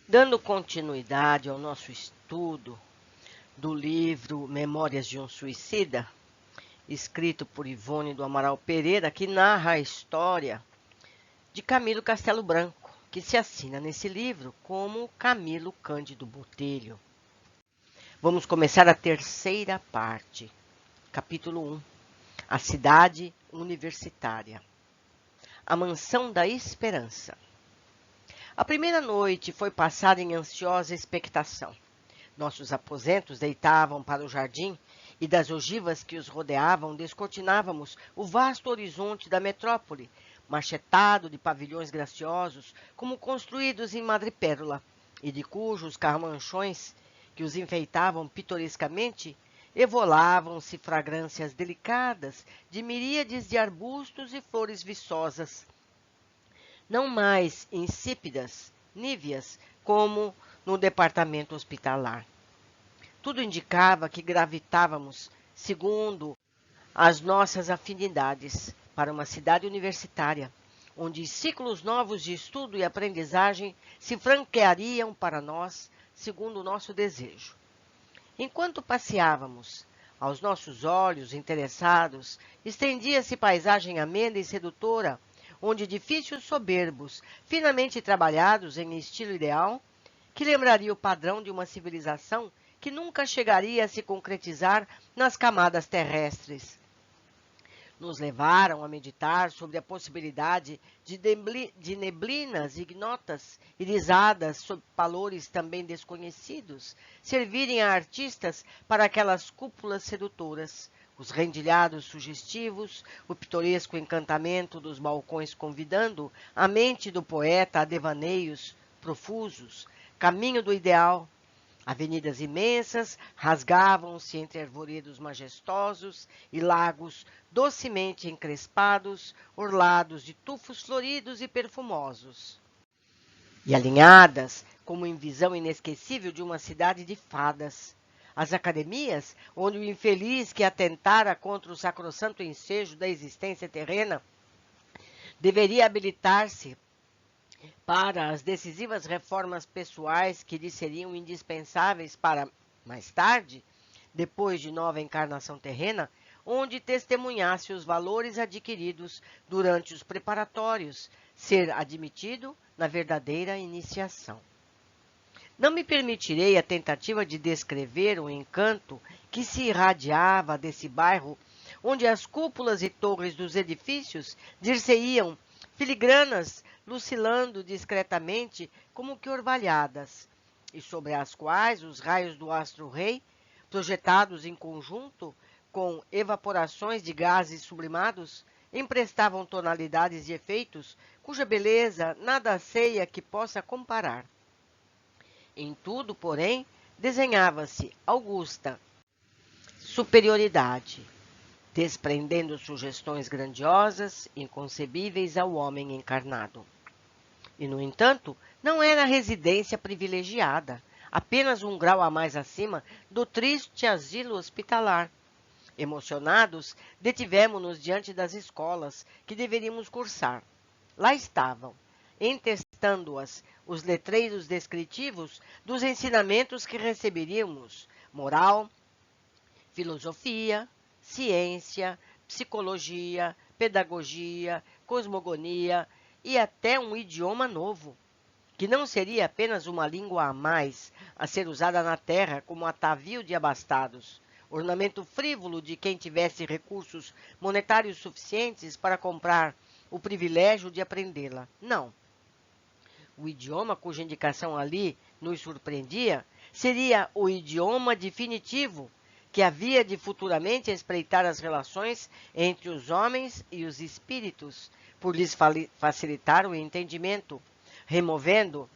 Dando continuidade ao nosso estudo do livro Memórias de um Suicida, escrito por Ivone do Amaral Pereira, que narra a história de Camilo Castelo Branco, que se assina nesse livro como Camilo Cândido Botelho. Vamos começar a terceira parte, capítulo 1, a cidade universitária. A Mansão da Esperança. A primeira noite foi passada em ansiosa expectação. Nossos aposentos deitavam para o jardim e das ogivas que os rodeavam descortinávamos o vasto horizonte da metrópole, machetado de pavilhões graciosos, como construídos em madrepérola, e de cujos carmanchões, que os enfeitavam pitorescamente, evolavam-se fragrâncias delicadas de miríades de arbustos e flores viçosas, não mais insípidas, níveas, como no departamento hospitalar. Tudo indicava que gravitávamos, segundo as nossas afinidades, para uma cidade universitária, onde ciclos novos de estudo e aprendizagem se franqueariam para nós, segundo o nosso desejo. Enquanto passeávamos, aos nossos olhos interessados, estendia-se paisagem amena e sedutora, onde edifícios soberbos, finamente trabalhados em estilo ideal, que lembraria o padrão de uma civilização que nunca chegaria a se concretizar nas camadas terrestres, nos levaram a meditar sobre a possibilidade de neblinas ignotas, irisadas sob valores também desconhecidos, servirem a artistas para aquelas cúpulas sedutoras, os rendilhados sugestivos, o pitoresco encantamento dos balcões convidando a mente do poeta a devaneios profusos, caminho do ideal. Avenidas imensas rasgavam-se entre arvoredos majestosos e lagos docemente encrespados, orlados de tufos floridos e perfumosos. E alinhadas, como em visão inesquecível de uma cidade de fadas. As academias, onde o infeliz que atentara contra o sacrossanto ensejo da existência terrena deveria habilitar-se para as decisivas reformas pessoais que lhe seriam indispensáveis para, mais tarde, depois de nova encarnação terrena, onde testemunhasse os valores adquiridos durante os preparatórios, ser admitido na verdadeira iniciação. Não me permitirei a tentativa de descrever o encanto que se irradiava desse bairro, onde as cúpulas e torres dos edifícios dir-se-iam filigranas lucilando discretamente como que orvalhadas, e sobre as quais os raios do astro-rei, projetados em conjunto com evaporações de gases sublimados, emprestavam tonalidades de efeitos cuja beleza nada ceia que possa comparar. Em tudo, porém, desenhava-se augusta superioridade, desprendendo sugestões grandiosas, inconcebíveis ao homem encarnado. E, no entanto, não era residência privilegiada, apenas um grau a mais acima do triste asilo hospitalar. Emocionados, detivemo-nos diante das escolas que deveríamos cursar. Lá estavam, entestando-as, os letreiros descritivos dos ensinamentos que receberíamos: moral, filosofia, ciência, psicologia, pedagogia, cosmogonia e até um idioma novo, que não seria apenas uma língua a mais a ser usada na terra como atavio de abastados, ornamento frívolo de quem tivesse recursos monetários suficientes para comprar o privilégio de aprendê-la. Não. O idioma cuja indicação ali nos surpreendia seria o idioma definitivo que havia de futuramente espreitar as relações entre os homens e os espíritos, por lhes facilitar o entendimento, removendo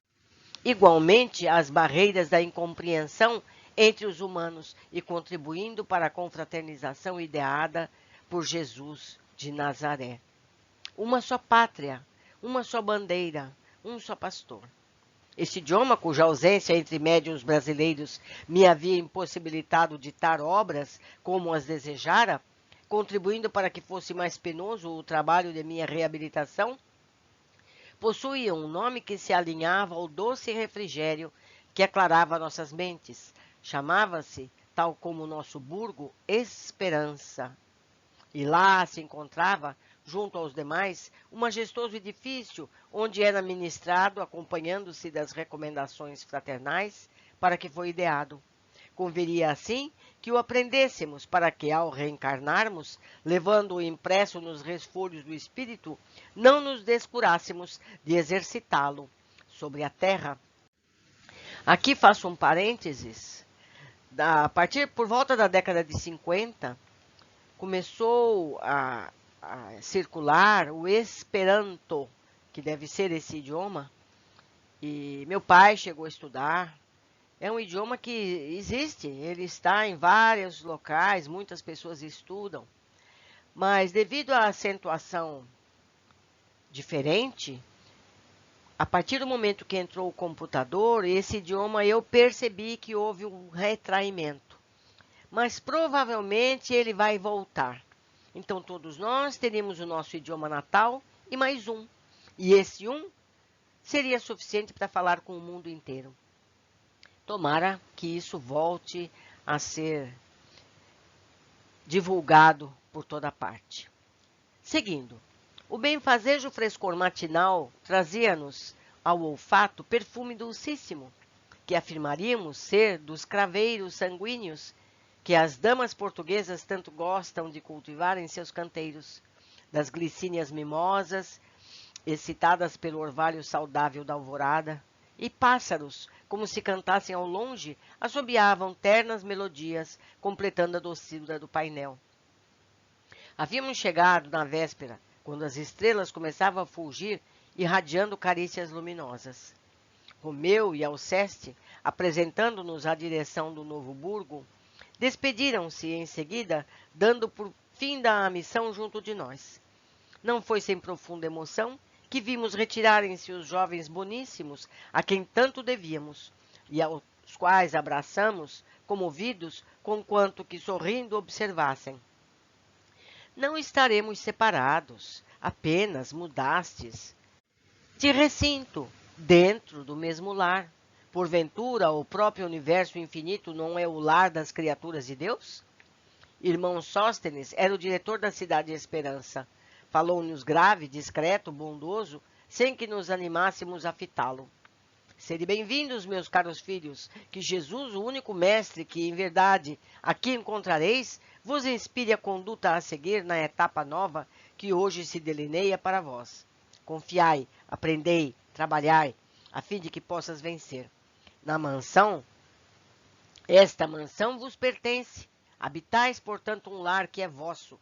igualmente as barreiras da incompreensão entre os humanos e contribuindo para a confraternização ideada por Jesus de Nazaré. Uma só pátria, uma só bandeira, um só pastor. Este idioma, cuja ausência entre médiuns brasileiros me havia impossibilitado ditar obras como as desejara, contribuindo para que fosse mais penoso o trabalho de minha reabilitação, possuíam um nome que se alinhava ao doce refrigério que aclarava nossas mentes. Chamava-se, tal como o nosso burgo, Esperança. E lá se encontrava, junto aos demais, um majestoso edifício onde era ministrado, acompanhando-se das recomendações fraternais para que foi ideado. Converia assim que o aprendêssemos para que, ao reencarnarmos, levando-o impresso nos resfolhos do espírito, não nos descurássemos de exercitá-lo sobre a terra. Aqui faço um parênteses. A partir por volta da década de 50, começou a circular o Esperanto, que deve ser esse idioma, e meu pai chegou a estudar. É um idioma que existe, ele está em vários locais, muitas pessoas estudam, mas devido à acentuação diferente, a partir do momento que entrou o computador, esse idioma eu percebi que houve um retraimento, mas provavelmente ele vai voltar. Então todos nós teríamos o nosso idioma natal e mais um, e esse um seria suficiente para falar com o mundo inteiro. Tomara que isso volte a ser divulgado por toda parte. Seguindo, o benfazejo frescor matinal trazia-nos ao olfato perfume dulcíssimo, que afirmaríamos ser dos craveiros sanguíneos que as damas portuguesas tanto gostam de cultivar em seus canteiros, das glicínias mimosas, excitadas pelo orvalho saudável da alvorada, e pássaros, como se cantassem ao longe, assobiavam ternas melodias, completando a doçura do painel. Havíamos chegado na véspera, quando as estrelas começavam a fulgir, irradiando carícias luminosas. Romeu e Alceste, apresentando-nos a direção do novo burgo, despediram-se em seguida, dando por fim da missão junto de nós. Não foi sem profunda emoção que vimos retirarem-se os jovens boníssimos a quem tanto devíamos, e aos quais abraçamos, comovidos, conquanto que sorrindo observassem. Não estaremos separados, apenas mudastes de recinto, dentro do mesmo lar. Porventura, o próprio universo infinito não é o lar das criaturas de Deus? Irmão Sóstenes era o diretor da Cidade de Esperança. Falou-nos grave, discreto, bondoso, sem que nos animássemos a fitá-lo. Sede bem-vindos, meus caros filhos, que Jesus, o único mestre que, em verdade, aqui encontrareis, vos inspire a conduta a seguir na etapa nova que hoje se delineia para vós. Confiai, aprendei, trabalhai, a fim de que possas vencer. Na mansão, esta mansão vos pertence. Habitais, portanto, um lar que é vosso,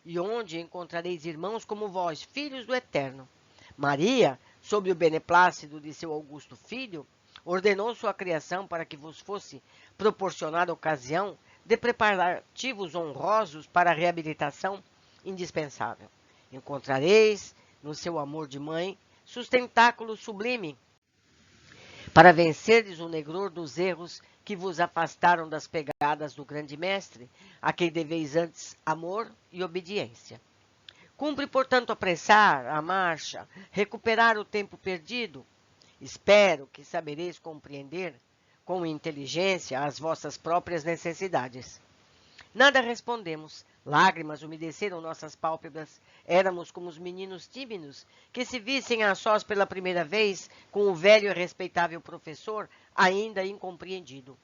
e onde encontrareis irmãos como vós, filhos do Eterno. Maria, sob o beneplácito de seu augusto filho, ordenou sua criação para que vos fosse proporcionada ocasião de preparativos honrosos para a reabilitação indispensável. Encontrareis, no seu amor de mãe, sustentáculo sublime para vencerdes o negror dos erros que vos afastaram das pegadas do grande mestre, a quem deveis antes amor e obediência. Cumpre, portanto, apressar a marcha, recuperar o tempo perdido. Espero que sabereis compreender com inteligência as vossas próprias necessidades. Nada respondemos. Lágrimas umedeceram nossas pálpebras. Éramos como os meninos tímidos que se vissem a sós pela primeira vez com o velho e respeitável professor, ainda incompreendido.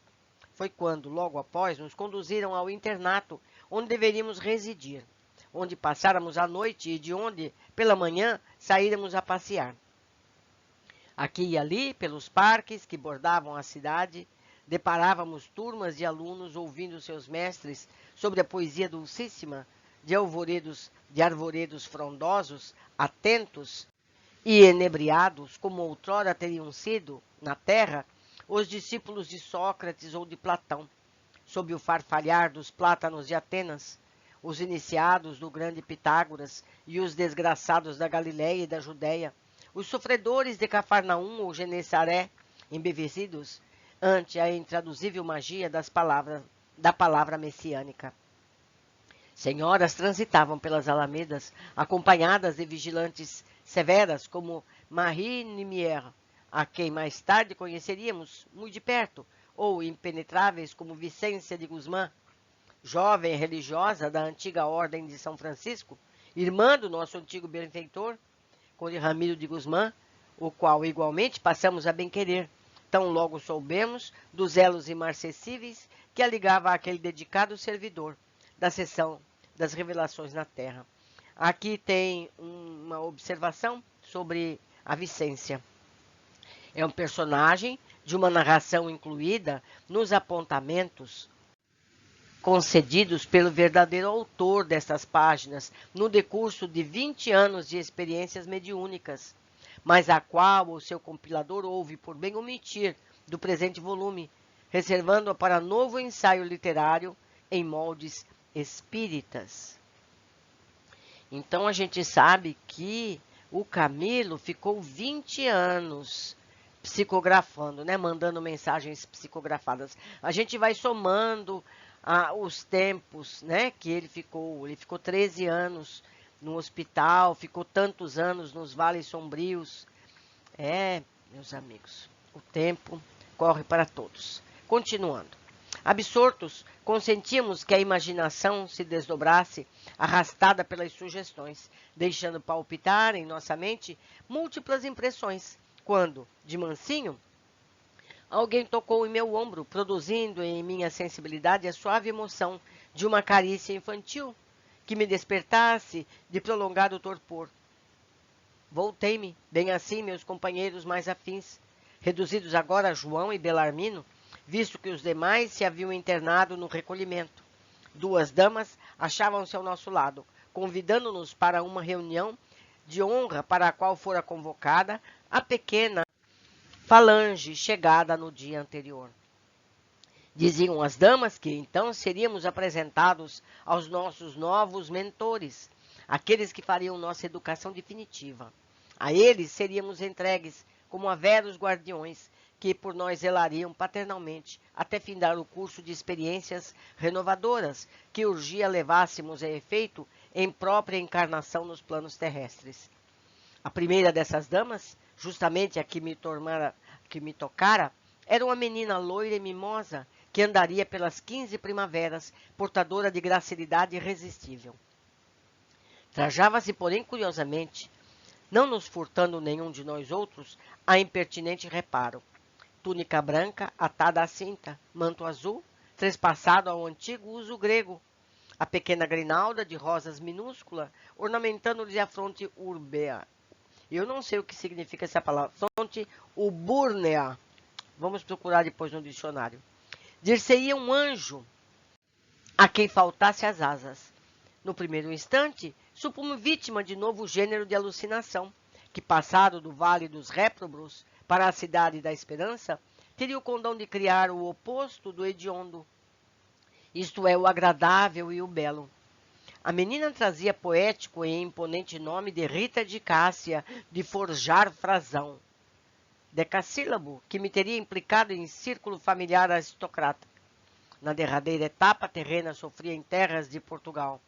Foi quando, logo após, nos conduziram ao internato, onde deveríamos residir, onde passáramos a noite e de onde, pela manhã, saíramos a passear. Aqui e ali, pelos parques que bordavam a cidade, deparávamos turmas de alunos ouvindo seus mestres sobre a poesia dulcíssima de arvoredos frondosos, atentos e enebriados, como outrora teriam sido, na terra, os discípulos de Sócrates ou de Platão, sob o farfalhar dos plátanos de Atenas, os iniciados do grande Pitágoras e os desgraçados da Galiléia e da Judéia, os sofredores de Cafarnaum ou Genesaré, embevecidos ante a intraduzível magia da palavra messiânica. Senhoras transitavam pelas alamedas, acompanhadas de vigilantes severas como Marie Nimier, a quem mais tarde conheceríamos muito de perto, ou impenetráveis como Vicência de Guzmán, jovem religiosa da antiga Ordem de São Francisco, irmã do nosso antigo benfeitor, Conde Ramiro de Guzmán, o qual igualmente passamos a bem-querer, tão logo soubemos dos elos imarcessíveis que a ligava àquele dedicado servidor da seção das revelações na Terra. Aqui tem uma observação sobre a Vicência. É um personagem de uma narração incluída nos apontamentos concedidos pelo verdadeiro autor destas páginas no decurso de 20 anos de experiências mediúnicas, mas a qual o seu compilador houve por bem omitir do presente volume, reservando-a para novo ensaio literário em moldes espíritas. Então a gente sabe que o Camilo ficou 20 anos psicografando, né, mandando mensagens psicografadas. A gente vai somando os tempos, né, que ele ficou 13 anos no hospital, ficou tantos anos nos vales sombrios. Meus amigos, o tempo corre para todos. Continuando. Absortos, consentíamos que a imaginação se desdobrasse, arrastada pelas sugestões, deixando palpitar em nossa mente múltiplas impressões, quando, de mansinho, alguém tocou em meu ombro, produzindo em minha sensibilidade a suave emoção de uma carícia infantil, que me despertasse de prolongado torpor. Voltei-me, bem assim meus companheiros mais afins, reduzidos agora a João e Belarmino, visto que os demais se haviam internado no recolhimento. Duas damas achavam-se ao nosso lado, convidando-nos para uma reunião de honra para a qual fora convocada a pequena falange chegada no dia anterior. Diziam as damas que então seríamos apresentados aos nossos novos mentores, aqueles que fariam nossa educação definitiva. A eles seríamos entregues como a veros guardiões que por nós zelariam paternalmente até findar o curso de experiências renovadoras que urgia levássemos a efeito em própria encarnação nos planos terrestres. A primeira dessas damas, justamente a que me tocara, era uma menina loira e mimosa que andaria pelas 15 primaveras, portadora de gracilidade irresistível. Trajava-se, porém, curiosamente, não nos furtando nenhum de nós outros a impertinente reparo. Túnica branca, atada à cinta, manto azul, trespassado ao antigo uso grego. A pequena grinalda de rosas minúscula, ornamentando-lhe a fronte urbea. Eu não sei o que significa essa palavra. Fronte ubúrnea. Vamos procurar depois no dicionário. Dir-se-ia um anjo a quem faltasse as asas. No primeiro instante, supumo vítima de novo gênero de alucinação, que passado do vale dos réprobos para a cidade da esperança, teria o condão de criar o oposto do hediondo, isto é, o agradável e o belo. A menina trazia poético e imponente nome de Rita de Cássia de Forjar Frazão, decassílabo que me teria implicado em círculo familiar aristocrata. Na derradeira etapa terrena sofria em terras de Portugal,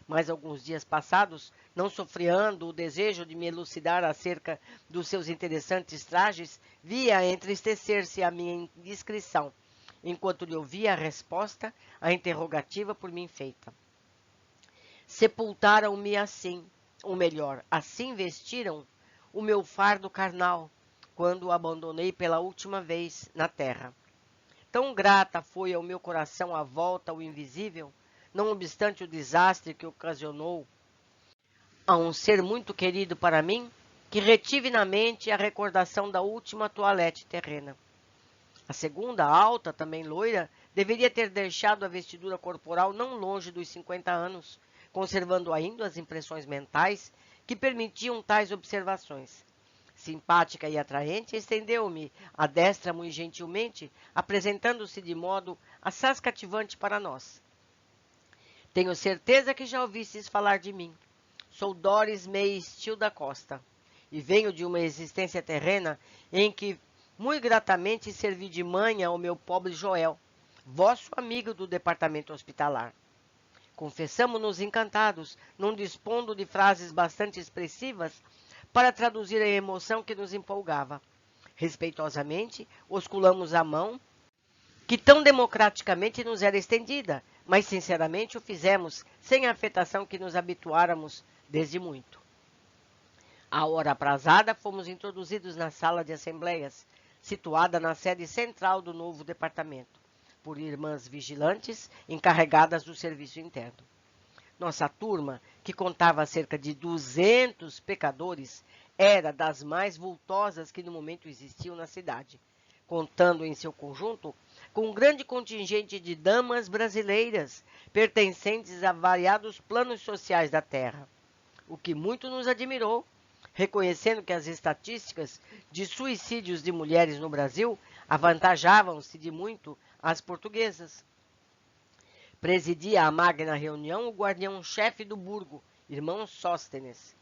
mas alguns dias passados, não sofreando o desejo de me elucidar acerca dos seus interessantes trajes, via entristecer-se a minha indiscrição, enquanto lhe ouvia a resposta à interrogativa por mim feita. Sepultaram-me assim, ou melhor, assim vestiram o meu fardo carnal, quando o abandonei pela última vez na terra. Tão grata foi ao meu coração a volta ao invisível, não obstante o desastre que ocasionou a um ser muito querido para mim, que retive na mente a recordação da última toilette terrena. A segunda, alta, também loira, deveria ter deixado a vestidura corporal não longe dos 50 anos, conservando ainda as impressões mentais que permitiam tais observações. Simpática e atraente, estendeu-me a destra muito gentilmente, apresentando-se de modo assaz cativante para nós. Tenho certeza que já ouvistes falar de mim. Sou Doris May Steele da Costa, e venho de uma existência terrena em que muito gratamente servi de mãe ao meu pobre Joel, vosso amigo do departamento hospitalar. Confessamo-nos encantados, não dispondo de frases bastante expressivas para traduzir a emoção que nos empolgava. Respeitosamente, osculamos a mão que tão democraticamente nos era estendida, mas sinceramente o fizemos sem a afetação que nos habituáramos desde muito. À hora aprazada, fomos introduzidos na sala de assembleias, situada na sede central do novo departamento, por irmãs vigilantes encarregadas do serviço interno. Nossa turma, que contava cerca de 200 pecadores, era das mais vultosas que no momento existiam na cidade, contando em seu conjunto com um grande contingente de damas brasileiras, pertencentes a variados planos sociais da terra, o que muito nos admirou, reconhecendo que as estatísticas de suicídios de mulheres no Brasil avantajavam-se de muito as portuguesas. Presidia a magna reunião o guardião-chefe do burgo, irmão Sóstenes.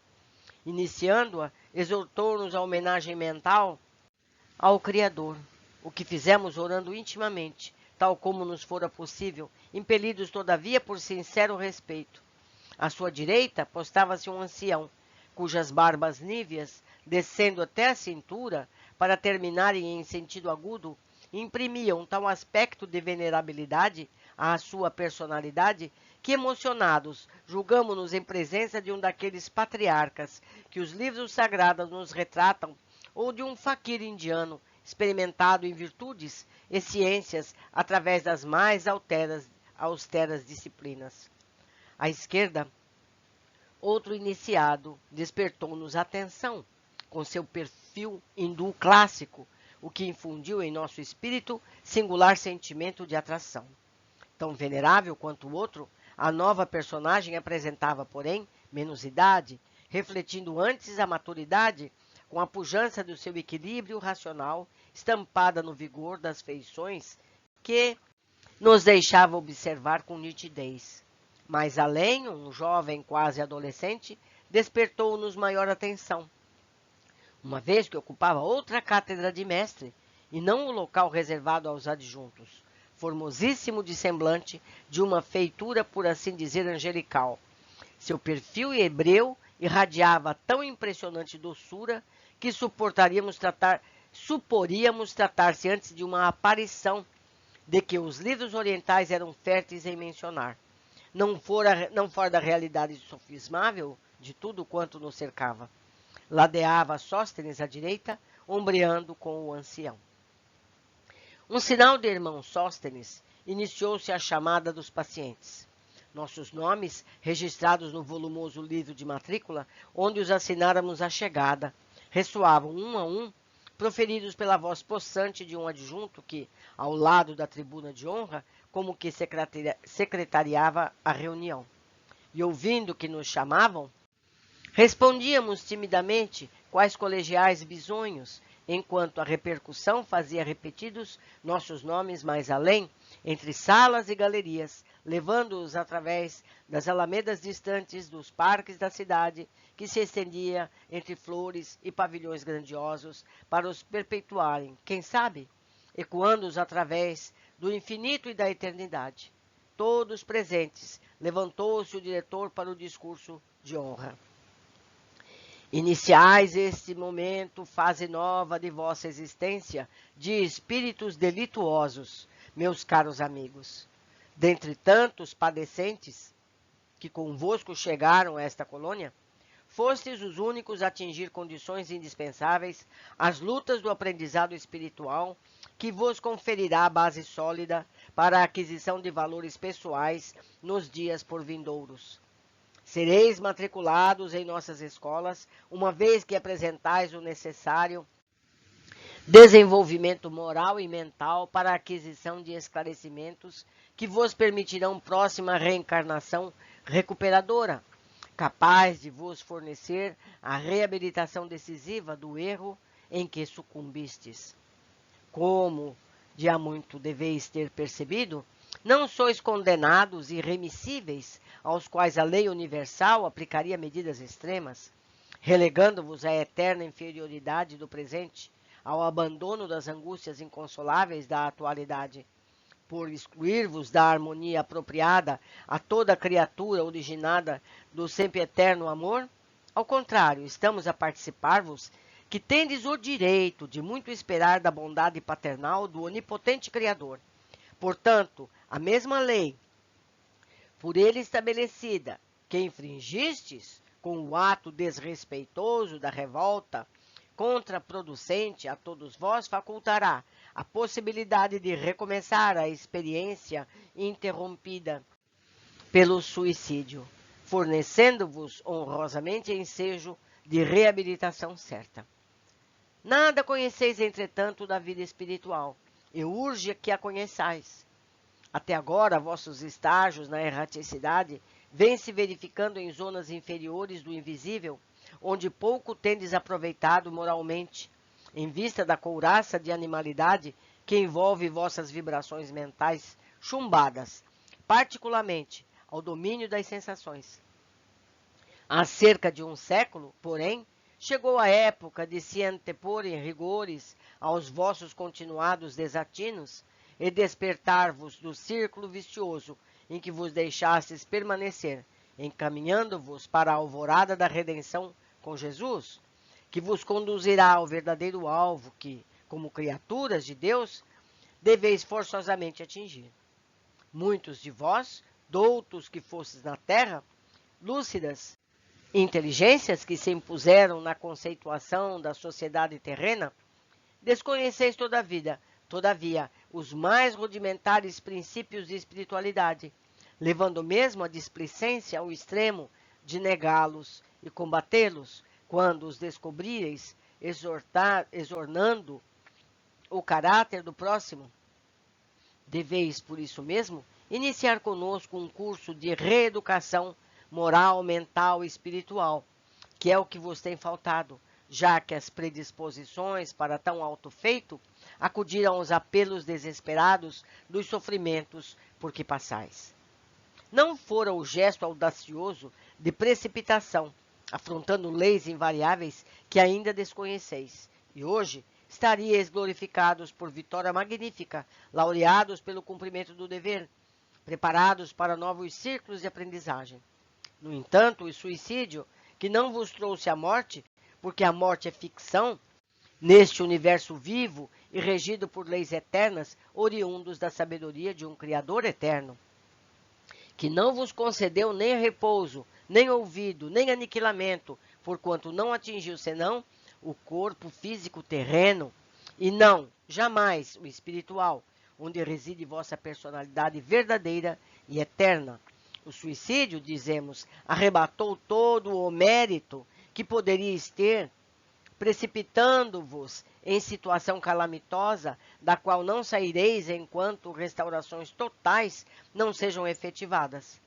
Iniciando-a, exortou-nos a homenagem mental ao Criador, o que fizemos orando intimamente, tal como nos fora possível, impelidos todavia por sincero respeito. À sua direita postava-se um ancião, cujas barbas níveas, descendo até a cintura, para terminarem em sentido agudo, imprimiam tal aspecto de venerabilidade à sua personalidade que, emocionados, julgamo-nos em presença de um daqueles patriarcas que os livros sagrados nos retratam, ou de um faquir indiano, experimentado em virtudes e ciências através das mais austeras disciplinas. À esquerda, outro iniciado despertou-nos a atenção, com seu perfil hindu clássico, o que infundiu em nosso espírito singular sentimento de atração. Tão venerável quanto o outro, a nova personagem apresentava, porém, menos idade, refletindo antes a maturidade, com a pujança do seu equilíbrio racional, estampada no vigor das feições, que nos deixava observar com nitidez. Mais além, um jovem quase adolescente despertou-nos maior atenção, uma vez que ocupava outra cátedra de mestre, e não o local reservado aos adjuntos, formosíssimo de semblante, de uma feitura, por assim dizer, angelical. Seu perfil hebreu irradiava tão impressionante doçura que suporíamos tratar-se antes de uma aparição, de que os livros orientais eram férteis em mencionar. Não fora da realidade sofismável de tudo quanto nos cercava. Ladeava Sóstenes à direita, ombreando com o ancião. Um sinal de irmão Sóstenes, iniciou-se a chamada dos pacientes. Nossos nomes, registrados no volumoso livro de matrícula, onde os assináramos à chegada, ressoavam um a um, proferidos pela voz possante de um adjunto que, ao lado da tribuna de honra, como que secretariava a reunião. E ouvindo que nos chamavam, respondíamos timidamente quais colegiais bisonhos, enquanto a repercussão fazia repetidos nossos nomes mais além, entre salas e galerias, levando-os através das alamedas distantes dos parques da cidade, que se estendia entre flores e pavilhões grandiosos, para os perpetuarem, quem sabe, ecoando-os através do infinito e da eternidade. Todos presentes, levantou-se o diretor para o discurso de honra. Iniciais este momento, fase nova de vossa existência, de espíritos delituosos, meus caros amigos. Dentre tantos padecentes que convosco chegaram a esta colônia, fostes os únicos a atingir condições indispensáveis às lutas do aprendizado espiritual, que vos conferirá a base sólida para a aquisição de valores pessoais nos dias por vindouros. Sereis matriculados em nossas escolas, uma vez que apresentais o necessário desenvolvimento moral e mental para a aquisição de esclarecimentos que vos permitirão próxima reencarnação recuperadora, capaz de vos fornecer a reabilitação decisiva do erro em que sucumbistes. Como de há muito deveis ter percebido, não sois condenados irremissíveis, aos quais a lei universal aplicaria medidas extremas, relegando-vos à eterna inferioridade do presente, ao abandono das angústias inconsoláveis da atualidade, por excluir-vos da harmonia apropriada a toda criatura originada do sempre eterno amor? Ao contrário, estamos a participar-vos que tendes o direito de muito esperar da bondade paternal do onipotente Criador. Portanto, a mesma lei, por ele estabelecida, que infringistes com o ato desrespeitoso da revolta contraproducente a todos vós, facultará a possibilidade de recomeçar a experiência interrompida pelo suicídio, fornecendo-vos honrosamente ensejo de reabilitação certa. Nada conheceis, entretanto, da vida espiritual, e urge que a conheçais. Até agora, vossos estágios na erraticidade vêm se verificando em zonas inferiores do invisível, onde pouco tendes aproveitado moralmente, em vista da couraça de animalidade que envolve vossas vibrações mentais chumbadas, particularmente ao domínio das sensações. Há cerca de um século, porém, chegou a época de se anteporem rigores aos vossos continuados desatinos e despertar-vos do círculo vicioso em que vos deixastes permanecer, encaminhando-vos para a alvorada da redenção com Jesus, que vos conduzirá ao verdadeiro alvo que, como criaturas de Deus, deveis forçosamente atingir. Muitos de vós, doutos que fostes na terra, lúcidas inteligências que se impuseram na conceituação da sociedade terrena, desconheceis todavia, os mais rudimentares princípios de espiritualidade, levando mesmo a displicência ao extremo de negá-los e combatê-los, quando os descobrireis exornando o caráter do próximo. Deveis, por isso mesmo, iniciar conosco um curso de reeducação moral, mental e espiritual, que é o que vos tem faltado, já que as predisposições para tão alto feito acudiram aos apelos desesperados dos sofrimentos por que passais. Não fora o gesto audacioso de precipitação, afrontando leis invariáveis que ainda desconheceis, e hoje estaríeis glorificados por vitória magnífica, laureados pelo cumprimento do dever, preparados para novos círculos de aprendizagem. No entanto, o suicídio, que não vos trouxe a morte, porque a morte é ficção, neste universo vivo e regido por leis eternas, oriundos da sabedoria de um Criador eterno, que não vos concedeu nem repouso, nem ouvido, nem aniquilamento, porquanto não atingiu senão o corpo físico terreno, e não, jamais, o espiritual, onde reside vossa personalidade verdadeira e eterna. O suicídio, dizemos, arrebatou todo o mérito que poderíeis ter, precipitando-vos em situação calamitosa, da qual não saireis enquanto restaurações totais não sejam efetivadas.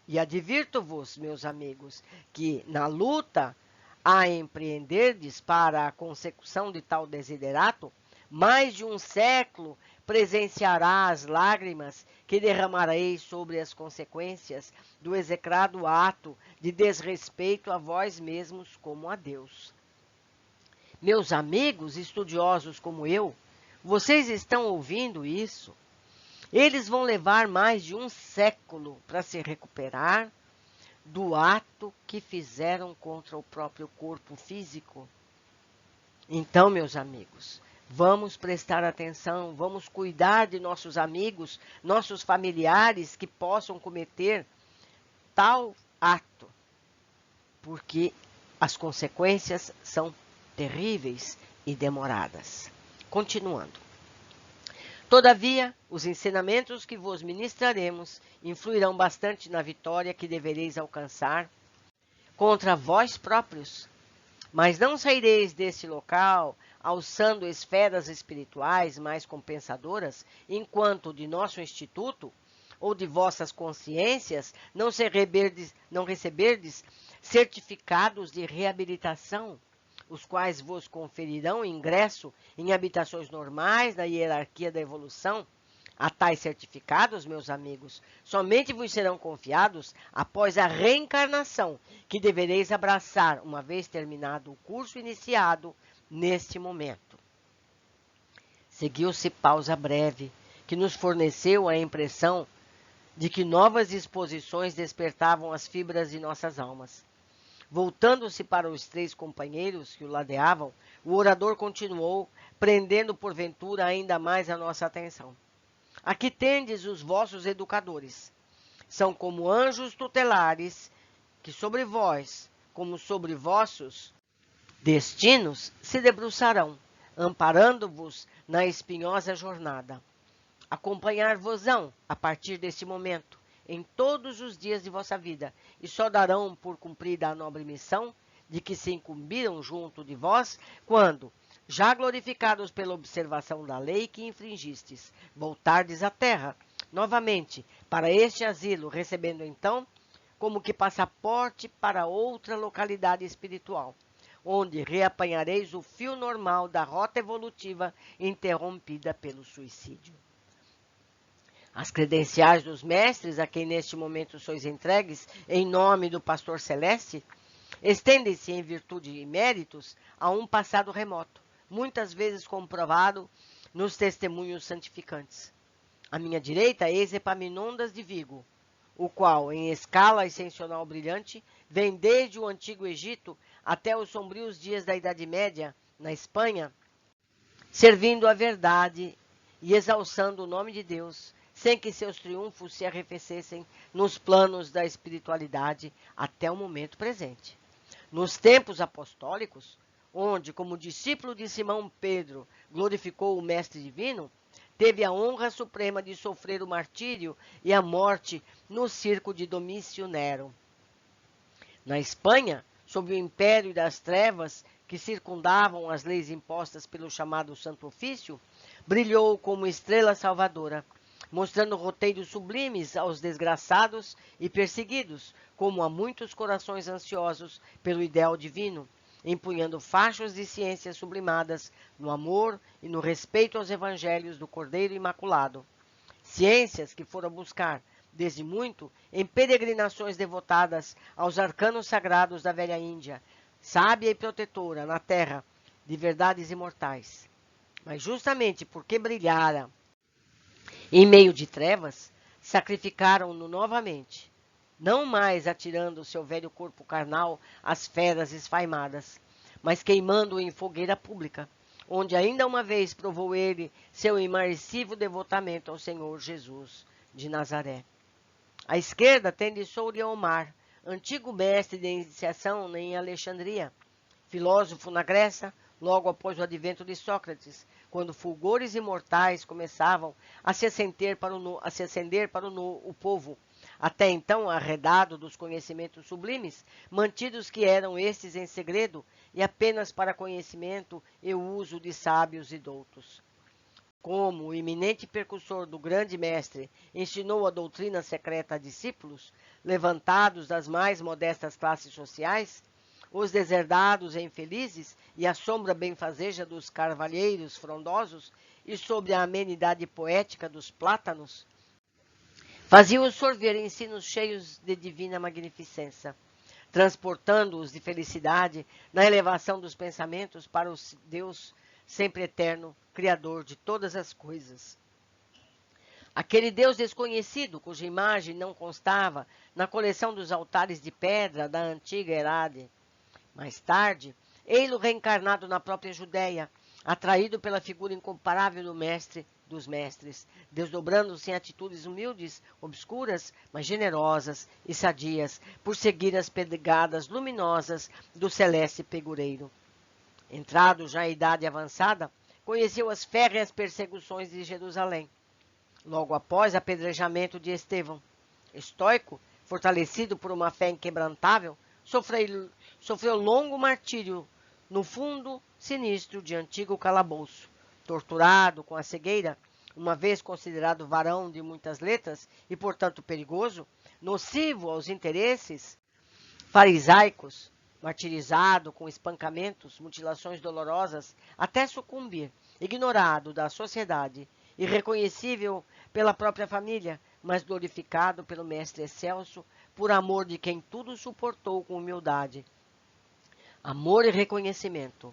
E advirto-vos, meus amigos, que na luta a empreenderdes para a consecução de tal desiderato, mais de um século presenciará as lágrimas que derramareis sobre as consequências do execrado ato de desrespeito a vós mesmos como a Deus. Meus amigos estudiosos como eu, vocês estão ouvindo isso? Eles vão levar mais de um século para se recuperar do ato que fizeram contra o próprio corpo físico. Então, meus amigos, vamos prestar atenção, vamos cuidar de nossos amigos, nossos familiares que possam cometer tal ato, porque as consequências são terríveis e demoradas. Continuando. Todavia, os ensinamentos que vos ministraremos influirão bastante na vitória que devereis alcançar contra vós próprios. Mas não saireis desse local alçando esferas espirituais mais compensadoras, enquanto de nosso instituto ou de vossas consciências não receberdes certificados de reabilitação, os quais vos conferirão ingresso em habitações normais da hierarquia da evolução. A tais certificados, meus amigos, somente vos serão confiados após a reencarnação, que devereis abraçar uma vez terminado o curso iniciado neste momento. Seguiu-se pausa breve, que nos forneceu a impressão de que novas disposições despertavam as fibras de nossas almas. Voltando-se para os 3 companheiros que o ladeavam, o orador continuou, prendendo porventura ainda mais a nossa atenção. Aqui tendes os vossos educadores. São como anjos tutelares que sobre vós, como sobre vossos destinos, se debruçarão, amparando-vos na espinhosa jornada. Acompanhar-vos-ão, a partir deste momento, em todos os dias de vossa vida, e só darão por cumprida a nobre missão de que se incumbiram junto de vós, quando, já glorificados pela observação da lei que infringistes, voltardes à terra, novamente, para este asilo, recebendo então, como que passaporte para outra localidade espiritual, onde reapanhareis o fio normal da rota evolutiva interrompida pelo suicídio. As credenciais dos mestres, a quem neste momento sois entregues, em nome do Pastor Celeste, estendem-se em virtude e méritos a um passado remoto, muitas vezes comprovado nos testemunhos santificantes. À minha direita, eis Epaminondas de Vigo, o qual, em escala ascensional brilhante, vem desde o antigo Egito até os sombrios dias da Idade Média, na Espanha, servindo a verdade e exalçando o nome de Deus, sem que seus triunfos se arrefecessem nos planos da espiritualidade até o momento presente. Nos tempos apostólicos, onde, como discípulo de Simão Pedro, glorificou o Mestre Divino, teve a honra suprema de sofrer o martírio e a morte no circo de Domício Nero. Na Espanha, sob o império das trevas que circundavam as leis impostas pelo chamado Santo Ofício, brilhou como estrela salvadora, mostrando roteiros sublimes aos desgraçados e perseguidos, como a muitos corações ansiosos pelo ideal divino, empunhando fachos de ciências sublimadas no amor e no respeito aos evangelhos do Cordeiro Imaculado. Ciências que foram buscar, desde muito, em peregrinações devotadas aos arcanos sagrados da velha Índia, sábia e protetora na terra de verdades imortais. Mas justamente porque brilhara em meio de trevas, sacrificaram-no novamente, não mais atirando o seu velho corpo carnal às feras esfaimadas, mas queimando-o em fogueira pública, onde ainda uma vez provou ele seu imersivo devotamento ao Senhor Jesus de Nazaré. À esquerda tem de Souria Omar, antigo mestre de iniciação em Alexandria, filósofo na Grécia, logo após o advento de Sócrates, quando fulgores imortais começavam a se acender para o povo, até então arredado dos conhecimentos sublimes, mantidos que eram estes em segredo e apenas para conhecimento e uso de sábios e doutos. Como o iminente precursor do grande mestre ensinou a doutrina secreta a discípulos, levantados das mais modestas classes sociais, os deserdados e infelizes, e a sombra benfazeja dos carvalheiros frondosos, e sobre a amenidade poética dos plátanos, faziam-os sorver ensinos cheios de divina magnificência, transportando-os de felicidade na elevação dos pensamentos para o Deus sempre eterno, Criador de todas as coisas. Aquele Deus desconhecido, cuja imagem não constava na coleção dos altares de pedra da antiga Herade. Mais tarde, ei-lo reencarnado na própria Judéia, atraído pela figura incomparável do mestre dos mestres, desdobrando-se em atitudes humildes, obscuras, mas generosas e sadias, por seguir as pegadas luminosas do celeste pegureiro. Entrado já em idade avançada, conheceu as férreas perseguições de Jerusalém. Logo após apedrejamento de Estevão, estoico, fortalecido por uma fé inquebrantável, sofreu longo martírio no fundo sinistro de antigo calabouço, torturado com a cegueira, uma vez considerado varão de muitas letras e, portanto, perigoso, nocivo aos interesses farisaicos, martirizado com espancamentos, mutilações dolorosas, até sucumbir, ignorado da sociedade, irreconhecível pela própria família, mas glorificado pelo Mestre Excelso, por amor de quem tudo suportou com humildade. Amor e reconhecimento.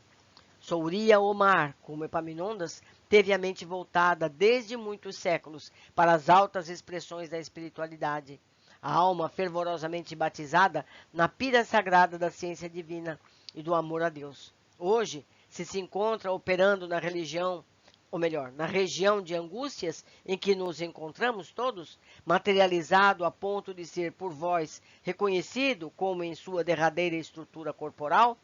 Souria Omar, como Epaminondas, teve a mente voltada desde muitos séculos para as altas expressões da espiritualidade, a alma fervorosamente batizada na pira sagrada da ciência divina e do amor a Deus. Hoje, se encontra operando na religião, ou melhor, na região de angústias em que nos encontramos todos, materializado a ponto de ser por vós reconhecido como em sua derradeira estrutura corporal,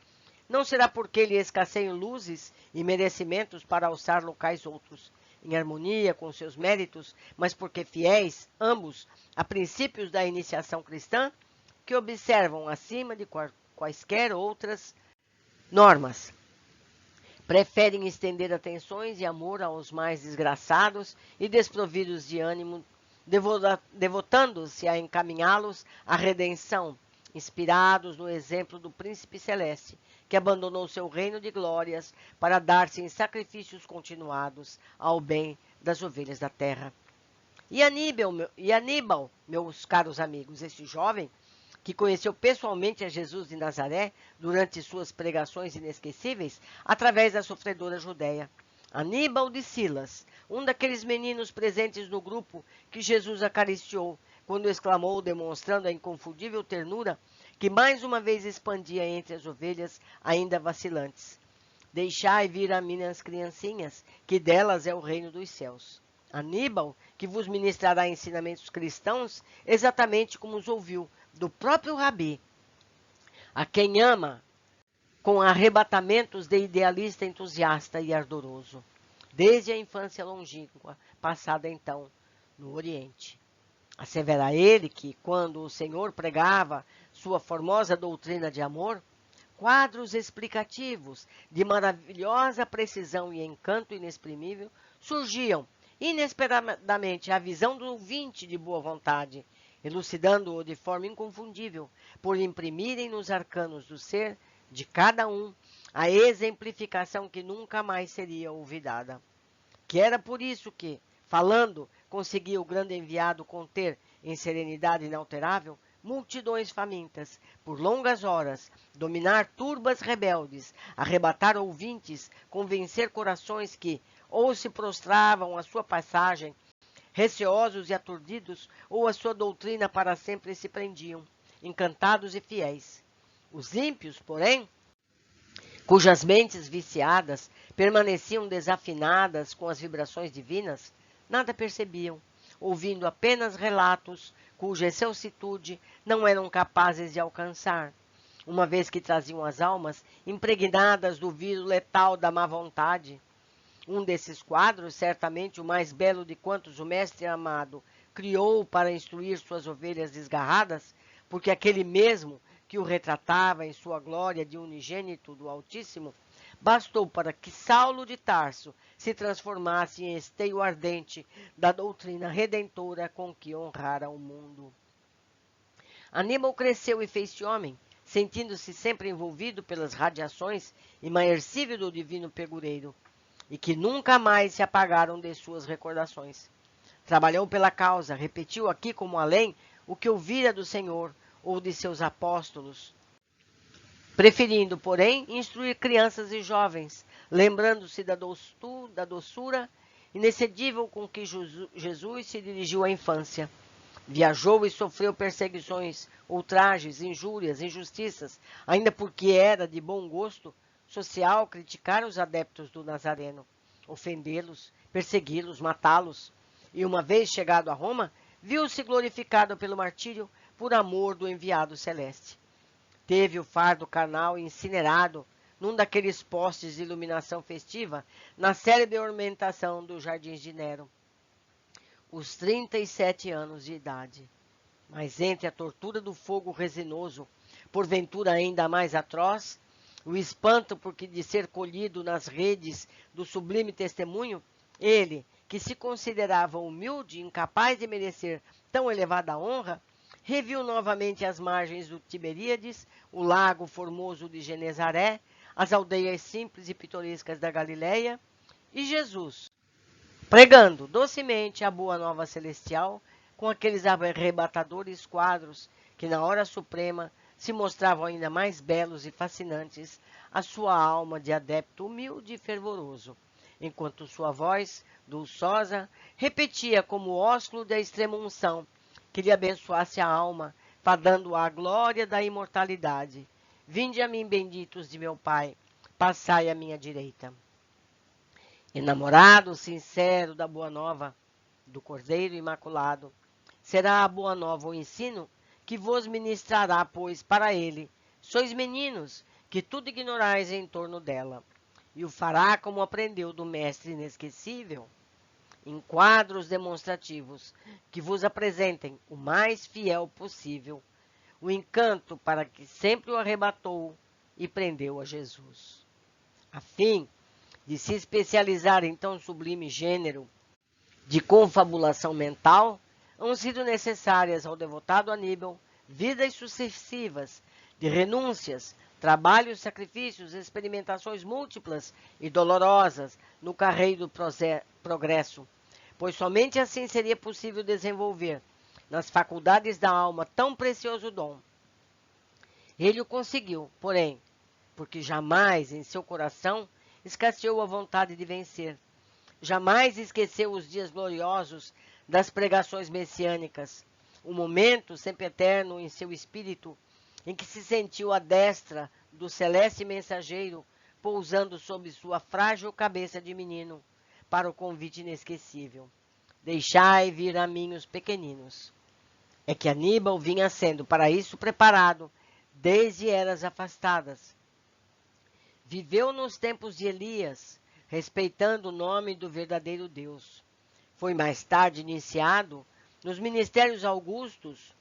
não será porque lhe escasseiam luzes e merecimentos para alçar locais outros, em harmonia com seus méritos, mas porque fiéis, ambos, a princípios da iniciação cristã, que observam acima de quaisquer outras normas. Preferem estender atenções e amor aos mais desgraçados e desprovidos de ânimo, devotando-se a encaminhá-los à redenção, inspirados no exemplo do príncipe celeste, que abandonou seu reino de glórias para dar-se em sacrifícios continuados ao bem das ovelhas da terra. E Aníbal, meus caros amigos, esse jovem, que conheceu pessoalmente a Jesus de Nazaré durante suas pregações inesquecíveis através da sofredora Judéia. Aníbal de Silas, um daqueles meninos presentes no grupo que Jesus acariciou, quando exclamou, demonstrando a inconfundível ternura que mais uma vez expandia entre as ovelhas ainda vacilantes. Deixai vir a mim as criancinhas, que delas é o reino dos céus. Aníbal, que vos ministrará ensinamentos cristãos, exatamente como os ouviu, do próprio Rabi, a quem ama com arrebatamentos de idealista entusiasta e ardoroso, desde a infância longínqua, passada então no Oriente. Assevera ele que, quando o Senhor pregava sua formosa doutrina de amor, quadros explicativos de maravilhosa precisão e encanto inexprimível surgiam inesperadamente à visão do ouvinte de boa vontade, elucidando-o de forma inconfundível, por imprimirem nos arcanos do ser de cada um a exemplificação que nunca mais seria olvidada. Que era por isso que, falando, conseguia o grande enviado conter, em serenidade inalterável, multidões famintas, por longas horas, dominar turbas rebeldes, arrebatar ouvintes, convencer corações que ou se prostravam à sua passagem, receosos e aturdidos, ou a sua doutrina para sempre se prendiam, encantados e fiéis. Os ímpios, porém, cujas mentes viciadas permaneciam desafinadas com as vibrações divinas, nada percebiam, ouvindo apenas relatos cuja excelsitude não eram capazes de alcançar, uma vez que traziam as almas impregnadas do vírus letal da má vontade. Um desses quadros, certamente o mais belo de quantos o mestre amado criou para instruir suas ovelhas desgarradas, porque aquele mesmo que o retratava em sua glória de unigênito do Altíssimo, bastou para que Saulo de Tarso se transformasse em esteio ardente da doutrina redentora com que honrara o mundo. Aníbal cresceu e fez-se homem, sentindo-se sempre envolvido pelas radiações imaercíveis do divino pegureiro, e que nunca mais se apagaram de suas recordações. Trabalhou pela causa, repetiu aqui como além o que ouvira do Senhor ou de seus apóstolos, preferindo, porém, instruir crianças e jovens, lembrando-se da doçura inexcedível com que Jesus se dirigiu à infância. Viajou e sofreu perseguições, ultrajes, injúrias, injustiças, ainda porque era de bom gosto social criticar os adeptos do Nazareno, ofendê-los, persegui-los, matá-los. E uma vez chegado a Roma, viu-se glorificado pelo martírio por amor do enviado celeste. Teve o fardo carnal incinerado num daqueles postes de iluminação festiva na célebre ornamentação dos jardins de Nero. Os 37 anos de idade. Mas entre a tortura do fogo resinoso, porventura ainda mais atroz, o espanto porque de ser colhido nas redes do sublime testemunho, ele, que se considerava humilde e incapaz de merecer tão elevada honra, reviu novamente as margens do Tiberíades, o lago formoso de Genezaré, as aldeias simples e pitorescas da Galileia, e Jesus, pregando docemente a boa nova celestial, com aqueles arrebatadores quadros que na hora suprema se mostravam ainda mais belos e fascinantes a sua alma de adepto humilde e fervoroso, enquanto sua voz, dulçosa, repetia como ósculo da extrema unção, que lhe abençoasse a alma, fadando-a a glória da imortalidade. Vinde a mim, benditos de meu Pai, passai à minha direita. Enamorado sincero da boa nova, do Cordeiro Imaculado, será a boa nova o ensino que vos ministrará, pois para ele sois meninos, que tudo ignorais em torno dela, e o fará como aprendeu do Mestre inesquecível, em quadros demonstrativos que vos apresentem o mais fiel possível o encanto para que sempre o arrebatou e prendeu a Jesus. A fim de se especializar em tão sublime gênero de confabulação mental, hão sido necessárias ao devotado Aníbal vidas sucessivas de renúncias, trabalhos, sacrifícios, experimentações múltiplas e dolorosas no carreiro do progresso, pois somente assim seria possível desenvolver nas faculdades da alma tão precioso dom. Ele o conseguiu, porém, porque jamais em seu coração escasseou a vontade de vencer. Jamais esqueceu os dias gloriosos das pregações messiânicas, o momento sempre eterno em seu espírito em que se sentiu à destra do celeste mensageiro pousando sobre sua frágil cabeça de menino para o convite inesquecível. Deixai vir a mim os pequeninos. É que Aníbal vinha sendo para isso preparado desde eras afastadas. Viveu nos tempos de Elias, respeitando o nome do verdadeiro Deus. Foi mais tarde iniciado nos ministérios augustos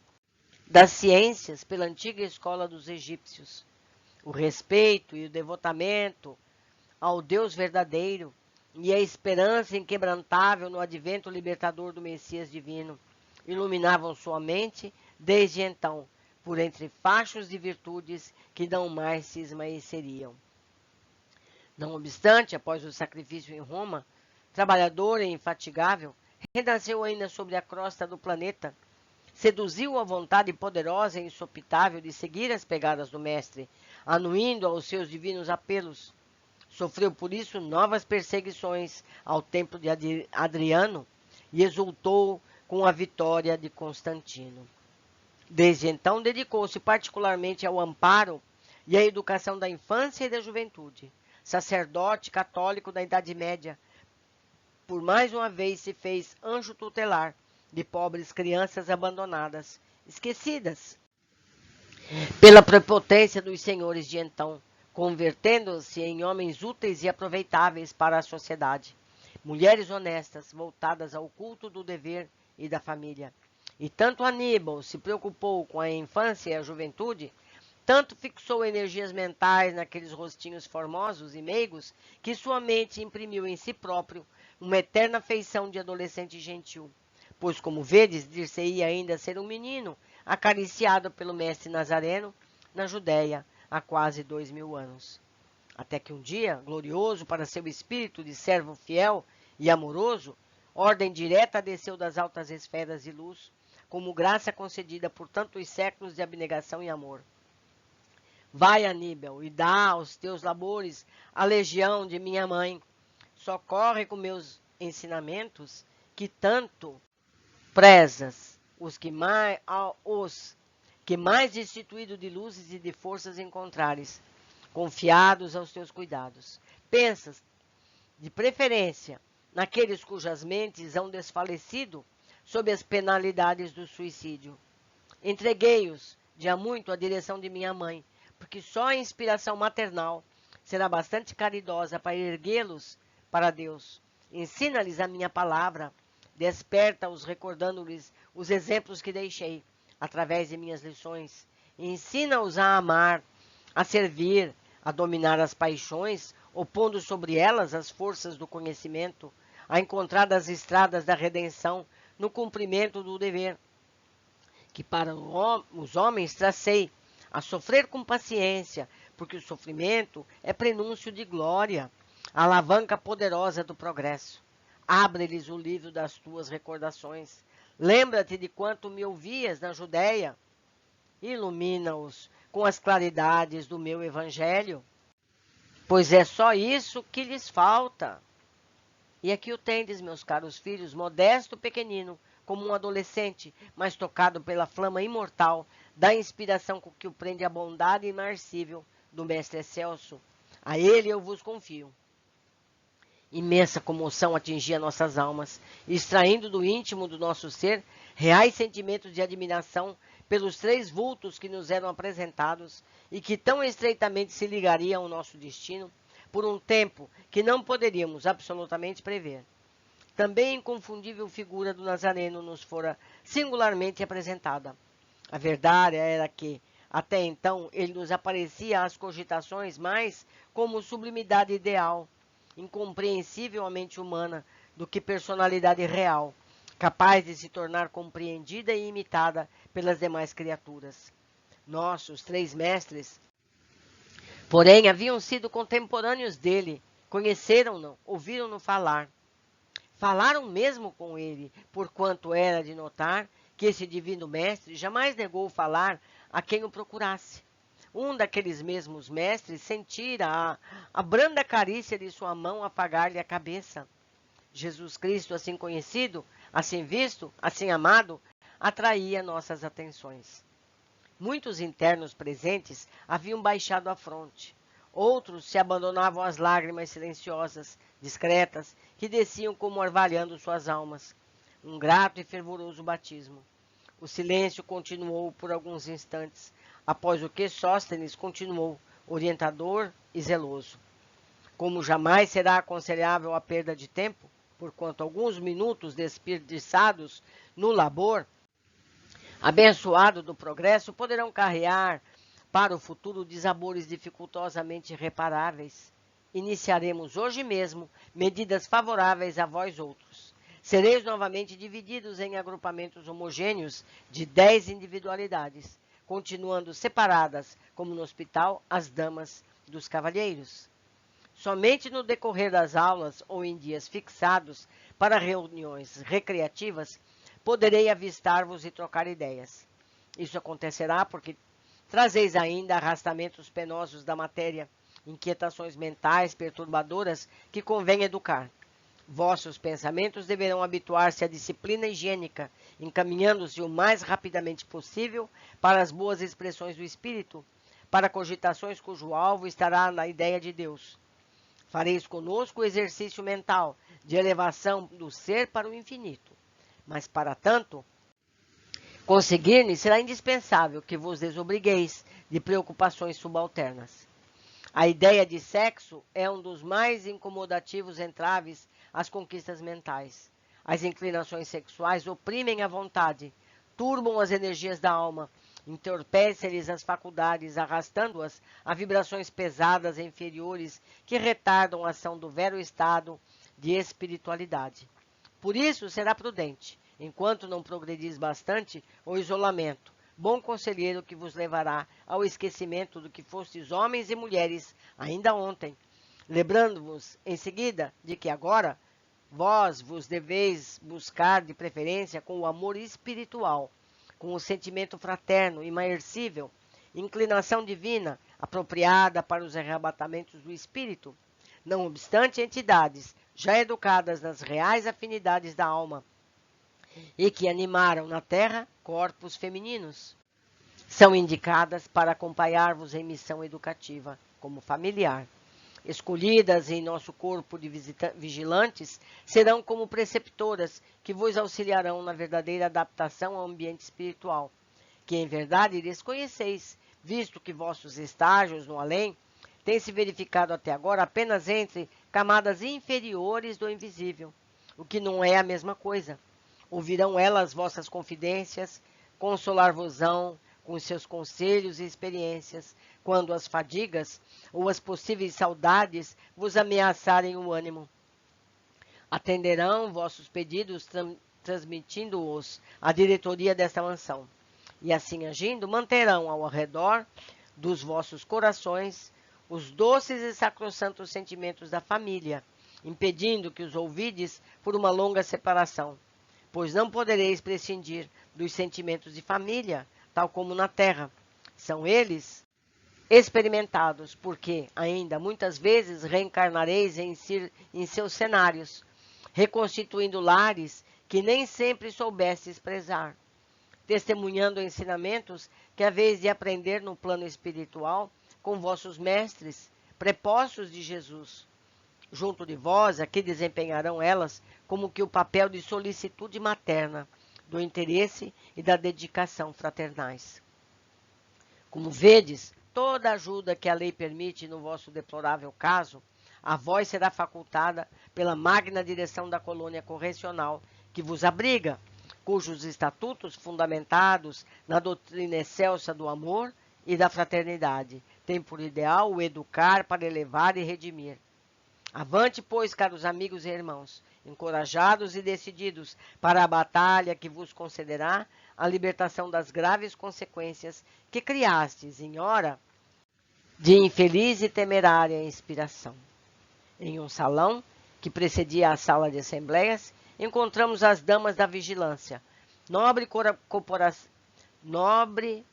das ciências pela antiga escola dos egípcios. O respeito e o devotamento ao Deus verdadeiro e a esperança inquebrantável no advento libertador do Messias divino iluminavam sua mente desde então, por entre fachos de virtudes que não mais se esmaeceriam. Não obstante, após o sacrifício em Roma, trabalhador e infatigável, renasceu ainda sobre a crosta do planeta, seduziu a vontade poderosa e insopitável de seguir as pegadas do Mestre, anuindo aos seus divinos apelos. Sofreu por isso novas perseguições ao templo de Adriano e exultou com a vitória de Constantino. Desde então dedicou-se particularmente ao amparo e à educação da infância e da juventude. Sacerdote católico da Idade Média, por mais uma vez se fez anjo tutelar de pobres crianças abandonadas, esquecidas pela prepotência dos senhores de então, convertendo-se em homens úteis e aproveitáveis para a sociedade, mulheres honestas, voltadas ao culto do dever e da família. E tanto Aníbal se preocupou com a infância e a juventude, tanto fixou energias mentais naqueles rostinhos formosos e meigos, que sua mente imprimiu em si próprio uma eterna feição de adolescente gentil. Pois, como vedes, dir-se-ia ainda ser um menino, acariciado pelo mestre Nazareno, na Judéia, há quase 2000 anos. Até que um dia, glorioso para seu espírito de servo fiel e amoroso, ordem direta desceu das altas esferas de luz, como graça concedida por tantos séculos de abnegação e amor. Vai, Aníbal, e dá aos teus labores a legião de minha mãe. Socorre com meus ensinamentos, que tanto prezas os que mais destituído de luzes e de forças encontrares, confiados aos teus cuidados. Pensas, de preferência, naqueles cujas mentes hão desfalecido sob as penalidades do suicídio. Entreguei-os de há muito à direção de minha mãe, porque só a inspiração maternal será bastante caridosa para erguê-los para Deus. Ensina-lhes a minha palavra, desperta-os recordando-lhes os exemplos que deixei, através de minhas lições. Ensina-os a amar, a servir, a dominar as paixões, opondo sobre elas as forças do conhecimento, a encontrar as estradas da redenção no cumprimento do dever, que para os homens tracei, a sofrer com paciência, porque o sofrimento é prenúncio de glória, a alavanca poderosa do progresso. Abre-lhes o livro das tuas recordações. Lembra-te de quanto me ouvias na Judéia. Ilumina-os com as claridades do meu evangelho, pois é só isso que lhes falta. E aqui o tendes, meus caros filhos, modesto pequenino, como um adolescente, mas tocado pela flama imortal da inspiração com que o prende a bondade imarcível do Mestre Excelso. A ele eu vos confio. Imensa comoção atingia nossas almas, extraindo do íntimo do nosso ser reais sentimentos de admiração pelos três vultos que nos eram apresentados e que tão estreitamente se ligariam ao nosso destino por um tempo que não poderíamos absolutamente prever. Também a inconfundível figura do Nazareno nos fora singularmente apresentada. A verdade era que, até então, ele nos aparecia às cogitações mais como sublimidade ideal, incompreensivelmente humana, do que personalidade real, capaz de se tornar compreendida e imitada pelas demais criaturas. Nossos três mestres, porém, haviam sido contemporâneos dele, conheceram-no, ouviram-no falar. Falaram mesmo com ele, porquanto era de notar que esse divino mestre jamais negou falar a quem o procurasse. Um daqueles mesmos mestres sentira a branda carícia de sua mão afagar-lhe a cabeça. Jesus Cristo, assim conhecido, assim visto, assim amado, atraía nossas atenções. Muitos internos presentes haviam baixado a fronte. Outros se abandonavam às lágrimas silenciosas, discretas, que desciam como orvalhando suas almas. Um grato e fervoroso batismo. O silêncio continuou por alguns instantes, após o que Sóstenes continuou, orientador e zeloso. Como jamais será aconselhável a perda de tempo, porquanto alguns minutos desperdiçados no labor abençoado do progresso poderão carrear para o futuro desabores dificultosamente reparáveis. Iniciaremos hoje mesmo medidas favoráveis a vós outros. Sereis novamente divididos em agrupamentos homogêneos de 10 individualidades, continuando separadas, como no hospital, as damas dos cavalheiros. Somente no decorrer das aulas ou em dias fixados para reuniões recreativas, poderei avistar-vos e trocar ideias. Isso acontecerá porque trazeis ainda arrastamentos penosos da matéria, inquietações mentais perturbadoras que convém educar. Vossos pensamentos deverão habituar-se à disciplina higiênica, encaminhando-se o mais rapidamente possível para as boas expressões do espírito, para cogitações cujo alvo estará na ideia de Deus. Fareis conosco o exercício mental de elevação do ser para o infinito. Mas, para tanto, conseguir-ne será indispensável que vos desobrigueis de preocupações subalternas. A ideia de sexo é um dos mais incomodativos entraves às conquistas mentais. As inclinações sexuais oprimem a vontade, turbam as energias da alma, entorpecem-lhes as faculdades, arrastando-as a vibrações pesadas e inferiores que retardam a ação do velho estado de espiritualidade. Por isso, será prudente, enquanto não progredis bastante, o isolamento, bom conselheiro que vos levará ao esquecimento do que fostes homens e mulheres ainda ontem, lembrando-vos em seguida de que agora vós vos deveis buscar de preferência com o amor espiritual, com o sentimento fraterno, imercível, inclinação divina, apropriada para os arrebatamentos do espírito. Não obstante, entidades já educadas nas reais afinidades da alma e que animaram na terra corpos femininos, são indicadas para acompanhar-vos em missão educativa, como familiar. Escolhidas em nosso corpo de vigilantes, serão como preceptoras que vos auxiliarão na verdadeira adaptação ao ambiente espiritual, que em verdade desconheceis, visto que vossos estágios no além têm se verificado até agora apenas entre camadas inferiores do invisível, o que não é a mesma coisa. Ouvirão elas vossas confidências, consolar-vos-ão com seus conselhos e experiências, quando as fadigas ou as possíveis saudades vos ameaçarem o ânimo. Atenderão vossos pedidos, transmitindo-os à diretoria desta mansão, e assim agindo, manterão ao redor dos vossos corações os doces e sacrossantos sentimentos da família, impedindo que os ouvides por uma longa separação, pois não podereis prescindir dos sentimentos de família, tal como na terra. São eles experimentados, porque ainda muitas vezes reencarnareis em seus cenários, reconstituindo lares que nem sempre soubestes prezar, testemunhando ensinamentos que, à vez de aprender no plano espiritual com vossos mestres, prepostos de Jesus, junto de vós, aqui desempenharão elas como que o papel de solicitude materna, do interesse e da dedicação fraternais. Como vedes, toda ajuda que a lei permite no vosso deplorável caso, a vós será facultada pela magna direção da colônia correcional que vos abriga, cujos estatutos, fundamentados na doutrina excelsa do amor e da fraternidade, têm por ideal o educar para elevar e redimir. Avante, pois, caros amigos e irmãos, encorajados e decididos para a batalha que vos concederá a libertação das graves consequências que criastes em hora de infeliz e temerária inspiração. Em um salão que precedia a sala de assembleias, encontramos as damas da vigilância, nobre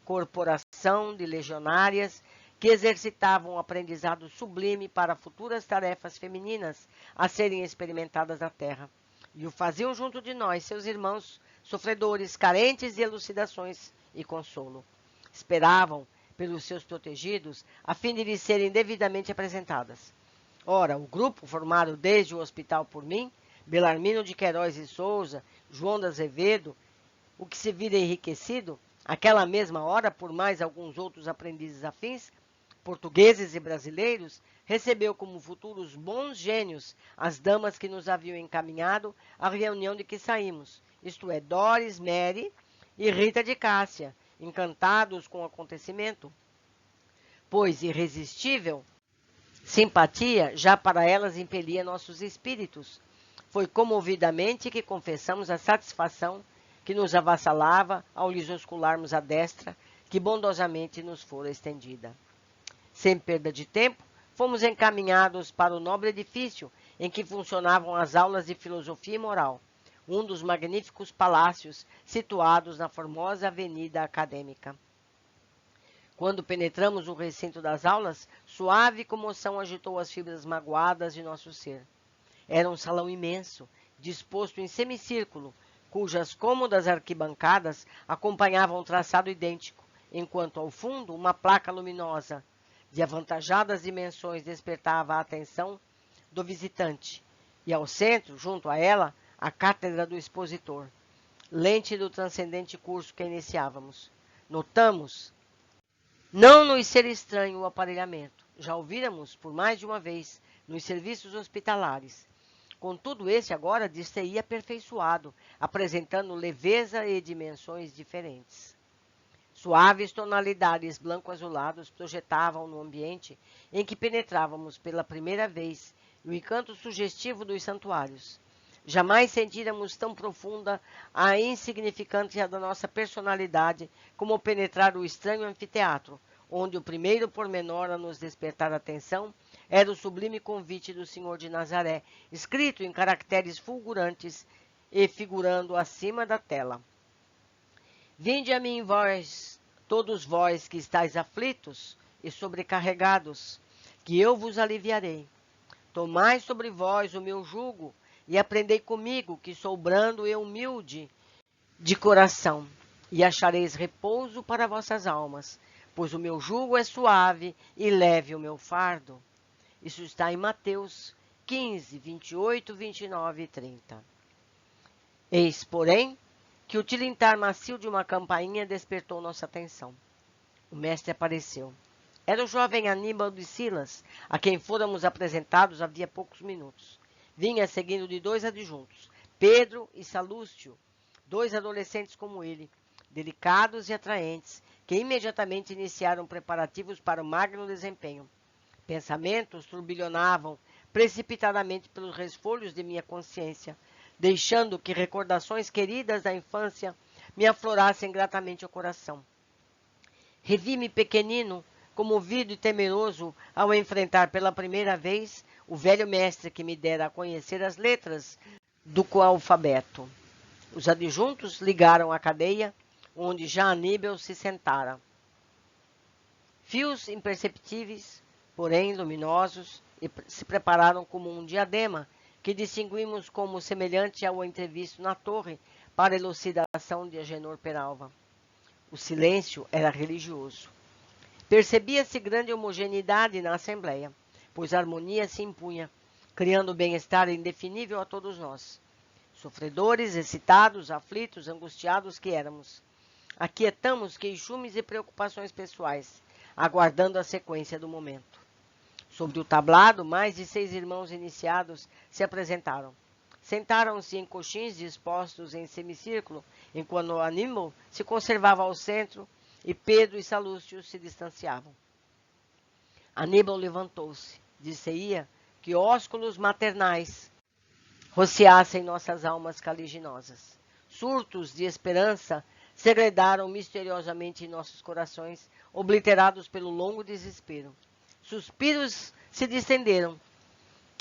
corporação de legionárias que exercitavam um aprendizado sublime para futuras tarefas femininas a serem experimentadas na terra, e o faziam junto de nós, seus irmãos, sofredores, carentes de elucidações e consolo. Esperavam pelos seus protegidos, a fim de lhes serem devidamente apresentadas. Ora, o grupo, formado desde o hospital por mim, Belarmino de Queiroz e Souza, João de Azevedo, o que se vira enriquecido, aquela mesma hora, por mais alguns outros aprendizes afins, portugueses e brasileiros, recebeu como futuros bons gênios as damas que nos haviam encaminhado à reunião de que saímos, isto é, Doris, Mary e Rita de Cássia, encantados com o acontecimento, pois irresistível simpatia já para elas impelia nossos espíritos. Foi comovidamente que confessamos a satisfação que nos avassalava ao lhes oscularmos a destra que bondosamente nos fora estendida. Sem perda de tempo, fomos encaminhados para o nobre edifício em que funcionavam as aulas de filosofia e moral, um dos magníficos palácios situados na formosa avenida acadêmica. Quando penetramos o recinto das aulas, suave comoção agitou as fibras magoadas de nosso ser. Era um salão imenso, disposto em semicírculo, cujas cômodas arquibancadas acompanhavam um traçado idêntico, enquanto ao fundo uma placa luminosa, de avantajadas dimensões, despertava a atenção do visitante, e ao centro, junto a ela, a cátedra do expositor, lente do transcendente curso que iniciávamos. Notamos, não nos ser estranho o aparelhamento, já ouvíramos por mais de uma vez nos serviços hospitalares. Contudo, esse agora dir-se-ia aperfeiçoado, apresentando leveza e dimensões diferentes. Suaves tonalidades branco-azulados projetavam no ambiente em que penetrávamos pela primeira vez o encanto sugestivo dos santuários. Jamais sentíramos tão profunda a insignificância da nossa personalidade como penetrar o estranho anfiteatro, onde o primeiro pormenor a nos despertar a atenção era o sublime convite do Senhor de Nazaré, escrito em caracteres fulgurantes e figurando acima da tela. Vinde a mim, vós, todos vós que estáis aflitos e sobrecarregados, que eu vos aliviarei. Tomai sobre vós o meu jugo e aprendei comigo, que sou brando e humilde de coração, e achareis repouso para vossas almas, pois o meu jugo é suave e leve o meu fardo. Isso está em Mateus 15, 28, 29 e 30. Eis, porém, que o tilintar macio de uma campainha despertou nossa atenção. O mestre apareceu. Era o jovem Aníbal de Silas, a quem fôramos apresentados havia poucos minutos. Vinha seguindo de 2 adjuntos, Pedro e Salúcio, 2 adolescentes como ele, delicados e atraentes, que imediatamente iniciaram preparativos para o magno desempenho. Pensamentos turbilhonavam precipitadamente pelos resfolhos de minha consciência, deixando que recordações queridas da infância me aflorassem gratamente o coração. Revi-me pequenino, comovido e temeroso ao enfrentar pela primeira vez o velho mestre que me dera a conhecer as letras do alfabeto. Os adjuntos ligaram a cadeia, onde já Aníbal se sentara. Fios imperceptíveis, porém luminosos, se prepararam como um diadema que distinguimos como semelhante ao entrevisto na torre para elucidação de Agenor Peralva. O silêncio era religioso. Percebia-se grande homogeneidade na assembleia, pois a harmonia se impunha, criando bem-estar indefinível a todos nós. Sofredores, excitados, aflitos, angustiados que éramos. Aquietamos queixumes e preocupações pessoais, aguardando a sequência do momento. Sobre o tablado, mais de 6 irmãos iniciados se apresentaram. Sentaram-se em coxins dispostos em semicírculo, enquanto Aníbal se conservava ao centro e Pedro e Salúcio se distanciavam. Aníbal levantou-se. Disse-ia que ósculos maternais rociassem nossas almas caliginosas. Surtos de esperança segredaram misteriosamente em nossos corações, obliterados pelo longo desespero. Suspiros se distenderam,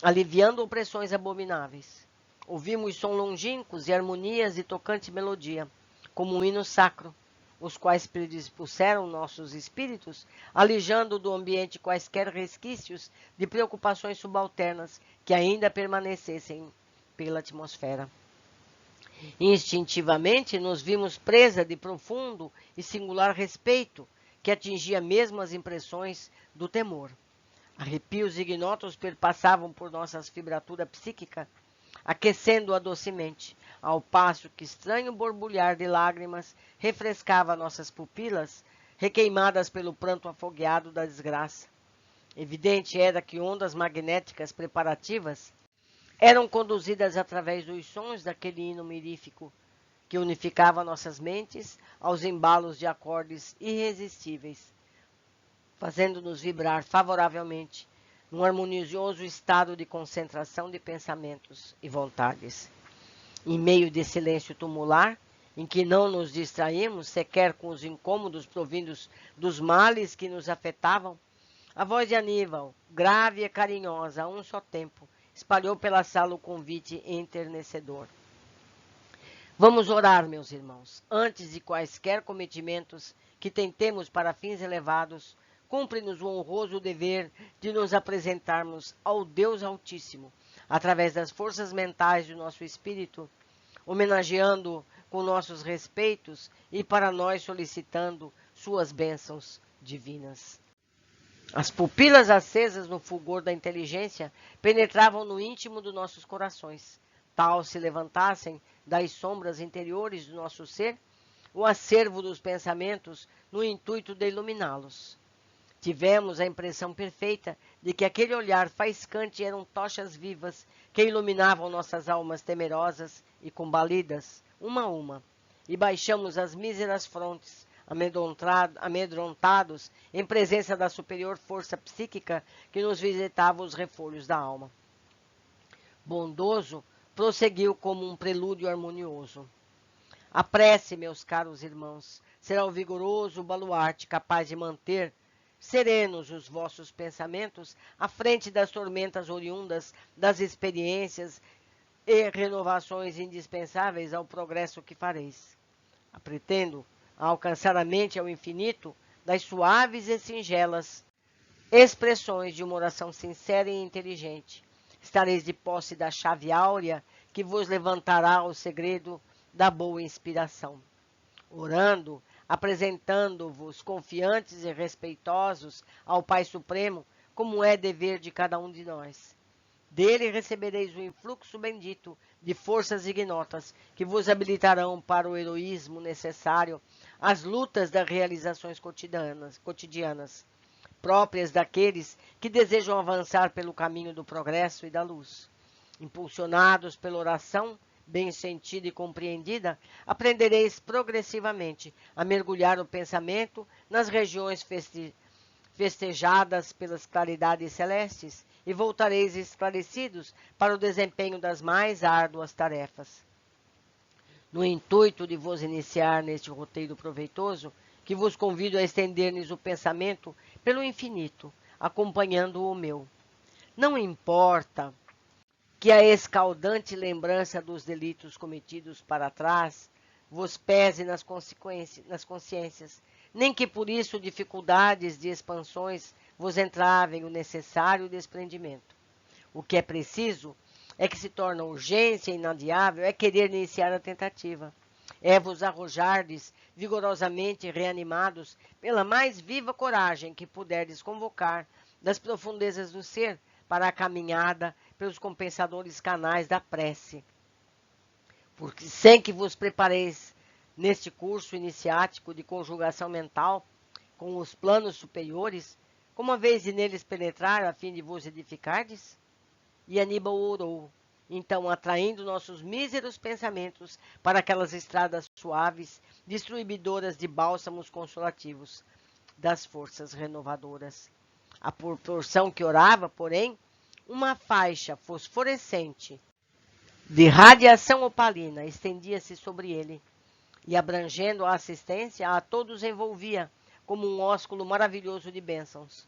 aliviando opressões abomináveis. Ouvimos sons longínquos e harmonias de tocante melodia, como um hino sacro, os quais predispuseram nossos espíritos, alijando do ambiente quaisquer resquícios de preocupações subalternas que ainda permanecessem pela atmosfera. Instintivamente nos vimos presa de profundo e singular respeito, que atingia mesmo as impressões do temor. Arrepios ignotos perpassavam por nossa fibratura psíquica, aquecendo-a docemente, ao passo que estranho borbulhar de lágrimas refrescava nossas pupilas, requeimadas pelo pranto afogueado da desgraça. Evidente era que ondas magnéticas preparativas eram conduzidas através dos sons daquele hino mirífico, que unificava nossas mentes aos embalos de acordes irresistíveis, fazendo-nos vibrar favoravelmente num harmonioso estado de concentração de pensamentos e vontades. Em meio de silêncio tumular, em que não nos distraímos sequer com os incômodos provindos dos males que nos afetavam, a voz de Aníbal, grave e carinhosa a um só tempo, espalhou pela sala o convite enternecedor. Vamos orar, meus irmãos. Antes de quaisquer cometimentos que tentemos para fins elevados, cumpre-nos o honroso dever de nos apresentarmos ao Deus Altíssimo, através das forças mentais do nosso espírito, homenageando-o com nossos respeitos e para nós solicitando suas bênçãos divinas. As pupilas acesas no fulgor da inteligência penetravam no íntimo dos nossos corações. Tal se levantassem das sombras interiores do nosso ser, o acervo dos pensamentos no intuito de iluminá-los. Tivemos a impressão perfeita de que aquele olhar faiscante eram tochas vivas que iluminavam nossas almas temerosas e combalidas, uma a uma, e baixamos as míseras frontes, amedrontados em presença da superior força psíquica que nos visitava os refolhos da alma. Bondoso, prosseguiu como um prelúdio harmonioso. A prece, meus caros irmãos, será o vigoroso baluarte capaz de manter serenos os vossos pensamentos à frente das tormentas oriundas das experiências e renovações indispensáveis ao progresso que fareis. Pretendo alcançar a mente ao infinito das suaves e singelas expressões de uma oração sincera e inteligente. Estareis de posse da chave áurea que vos levantará o segredo da boa inspiração. Orando, apresentando-vos confiantes e respeitosos ao Pai Supremo, como é dever de cada um de nós. Dele recebereis o influxo bendito de forças ignotas que vos habilitarão para o heroísmo necessário às lutas das realizações cotidianas, próprias daqueles que desejam avançar pelo caminho do progresso e da luz. Impulsionados pela oração, bem sentida e compreendida, aprendereis progressivamente a mergulhar o pensamento nas regiões festejadas pelas claridades celestes e voltareis esclarecidos para o desempenho das mais árduas tarefas. No intuito de vos iniciar neste roteiro proveitoso, que vos convido a estender-lhes o pensamento pelo infinito, acompanhando o meu. Não importa que a escaldante lembrança dos delitos cometidos para trás vos pese nas consciências, nem que por isso dificuldades de expansões vos entravem o necessário desprendimento. O que é preciso é que se torna urgência inadiável, é querer iniciar a tentativa. É vos arrojardes vigorosamente reanimados pela mais viva coragem que puderdes convocar das profundezas do ser para a caminhada pelos compensadores canais da prece. Porque sem que vos prepareis neste curso iniciático de conjugação mental com os planos superiores, como a vez de neles penetrar a fim de vos edificardes? E Aníbal orou, então atraindo nossos míseros pensamentos para aquelas estradas suaves, distribuidoras de bálsamos consolativos, das forças renovadoras. A proporção que orava, porém, uma faixa fosforescente de radiação opalina estendia-se sobre ele, e abrangendo a assistência, a todos envolvia, como um ósculo maravilhoso de bênçãos.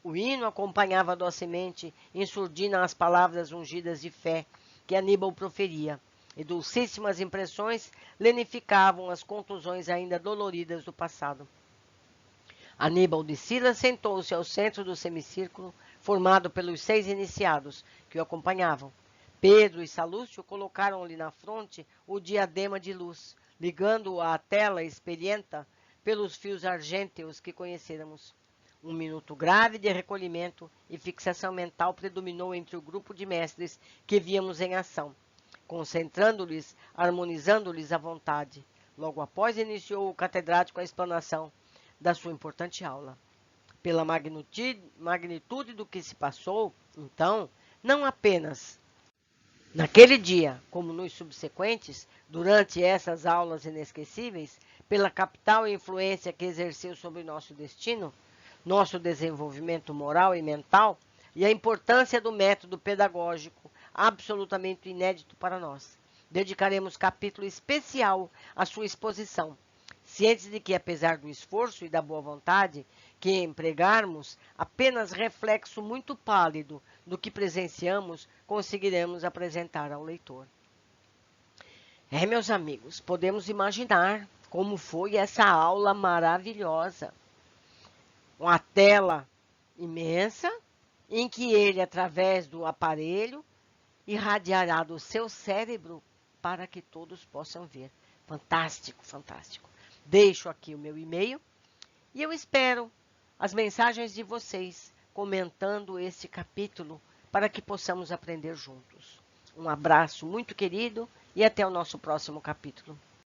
O hino acompanhava docemente em surdina as palavras ungidas de fé que Aníbal proferia, e dulcíssimas impressões lenificavam as contusões ainda doloridas do passado. Aníbal de Sila sentou-se ao centro do semicírculo, formado pelos 6 iniciados que o acompanhavam. Pedro e Salúcio colocaram-lhe na fronte o diadema de luz, ligando-o à tela experienta pelos fios argênteos que conhecéramos. Um minuto grave de recolhimento e fixação mental predominou entre o grupo de mestres que víamos em ação, concentrando-lhes, harmonizando-lhes a vontade. Logo após iniciou o catedrático a explanação da sua importante aula. Pela magnitude do que se passou, então, não apenas naquele dia, como nos subsequentes, durante essas aulas inesquecíveis, pela capital influência que exerceu sobre nosso destino, nosso desenvolvimento moral e mental, e a importância do método pedagógico, absolutamente inédito para nós. Dedicaremos capítulo especial à sua exposição, cientes de que, apesar do esforço e da boa vontade que empregarmos, apenas reflexo muito pálido do que presenciamos conseguiremos apresentar ao leitor. Meus amigos, podemos imaginar como foi essa aula maravilhosa. Uma tela imensa, em que ele, através do aparelho, irradiará do seu cérebro para que todos possam ver. Fantástico, fantástico. Deixo aqui o meu e-mail e eu espero as mensagens de vocês comentando esse capítulo para que possamos aprender juntos. Um abraço muito querido e até o nosso próximo capítulo.